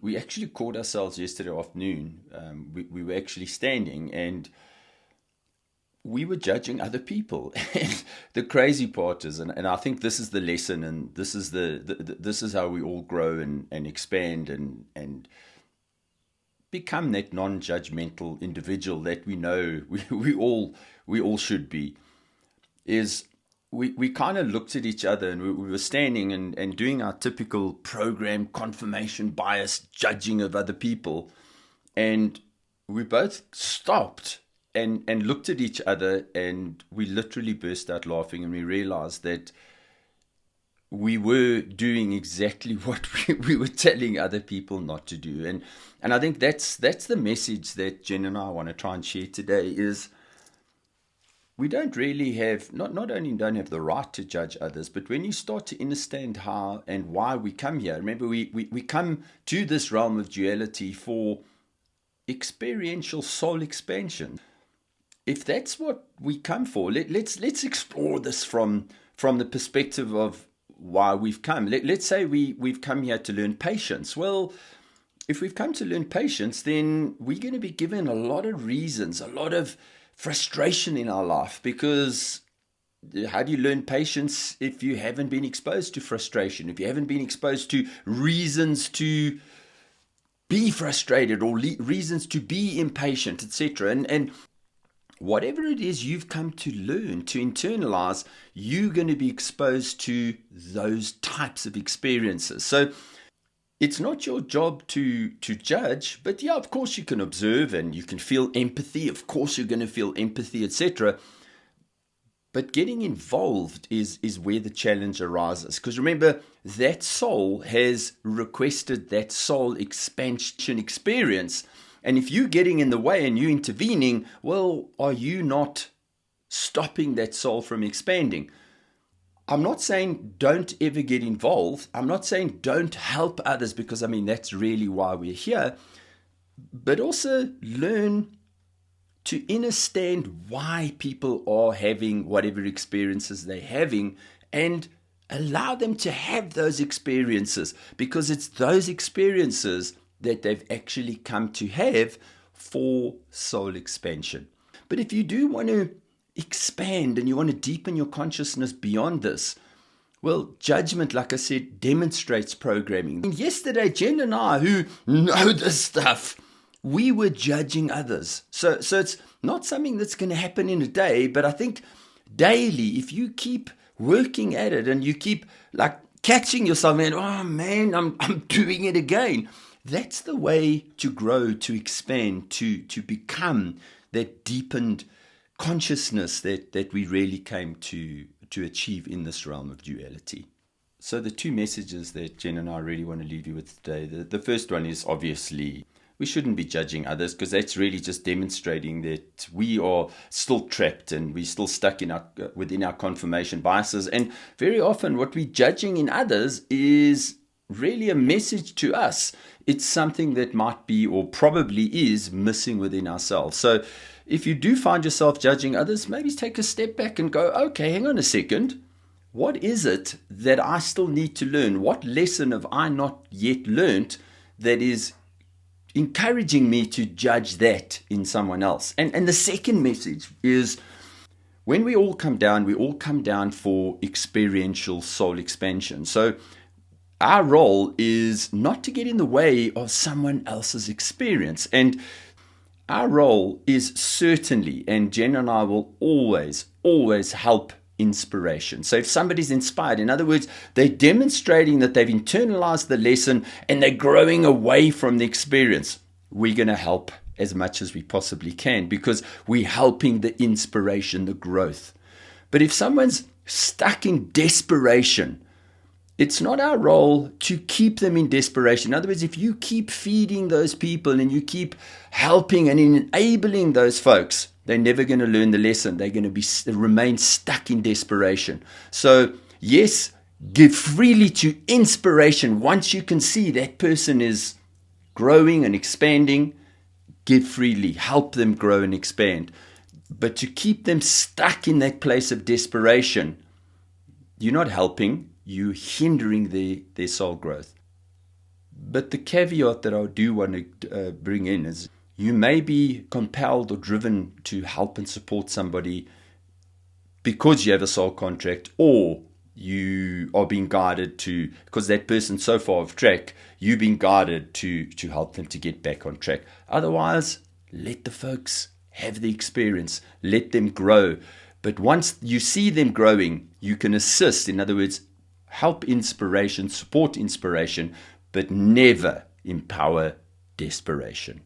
We actually caught ourselves yesterday afternoon. We were actually standing and we were judging other people. And the crazy part is, and I think this is the lesson, and this is this is how we all grow and expand and become that non-judgmental individual that we know we all should be. Is we kind of looked at each other and we were standing and doing our typical program confirmation bias judging of other people, and we both stopped and looked at each other, and we literally burst out laughing, and we realized that we were doing exactly what we were telling other people not to do. And I think that's the message that Jen and I want to try and share today is we don't really have, not only don't have the right to judge others, but when you start to understand how and why we come here. Remember, we come to this realm of duality for experiential soul expansion. If that's what we come for, let's explore this from the perspective of why we've come. Let's say we've come here to learn patience. Well, if we've come to learn patience, then we're going to be given a lot of reasons, a lot of frustration in our life, because how do you learn patience if you haven't been exposed to frustration, if you haven't been exposed to reasons to be frustrated or reasons to be impatient, etc. And whatever it is you've come to learn, to internalize, you're going to be exposed to those types of experiences. So it's not your job to judge, but yeah, of course you can observe and you can feel empathy. Of course you're going to feel empathy, etc. But getting involved is where the challenge arises. Because remember, that soul has requested that soul expansion experience. And if you're getting in the way and you're intervening, well, are you not stopping that soul from expanding? I'm not saying don't ever get involved. I'm not saying don't help others, because I mean, that's really why we're here. But also learn to understand why people are having whatever experiences they're having, and allow them to have those experiences, because it's those experiences that they've actually come to have for soul expansion. But if you do want to expand and you want to deepen your consciousness beyond this, well, judgment, like I said, demonstrates programming. And yesterday, Jen and I, who know this stuff, we were judging others. So it's not something that's going to happen in a day, but I think daily, if you keep working at it and you keep like catching yourself and, oh man, I'm doing it again. That's the way to grow, to expand, to become that deepened consciousness that we really came to achieve in this realm of duality. So the two messages that Jen and I really want to leave you with today, the first one is obviously we shouldn't be judging others, because that's really just demonstrating that we are still trapped and we're still stuck in within our confirmation biases. And very often what we're judging in others is really a message to us. It's something that might be or probably is missing within ourselves. So if you do find yourself judging others, maybe take a step back and go, okay, hang on a second. What is it that I still need to learn? What lesson have I not yet learned that is encouraging me to judge that in someone else? And the second message is, when we all come down for experiential soul expansion. So our role is not to get in the way of someone else's experience. And our role is certainly, and Jen and I will always help inspiration. So if somebody's inspired, in other words, they're demonstrating that they've internalized the lesson and they're growing away from the experience, we're going to help as much as we possibly can, because we're helping the inspiration, the growth. But if someone's stuck in desperation, it's not our role to keep them in desperation. In other words, if you keep feeding those people and you keep helping and enabling those folks, they're never going to learn the lesson. They're going to remain stuck in desperation. So yes, give freely to inspiration. Once you can see that person is growing and expanding, give freely, help them grow and expand. But to keep them stuck in that place of desperation, you're not helping, you're hindering their soul growth. But the caveat that I do want to bring in is you may be compelled or driven to help and support somebody because you have a soul contract, or you are being guided to, because that person's so far off track, you're being guided to help them to get back on track. Otherwise, let the folks have the experience, let them grow. But once you see them growing, you can assist. In other words, help inspiration, support inspiration, but never empower desperation.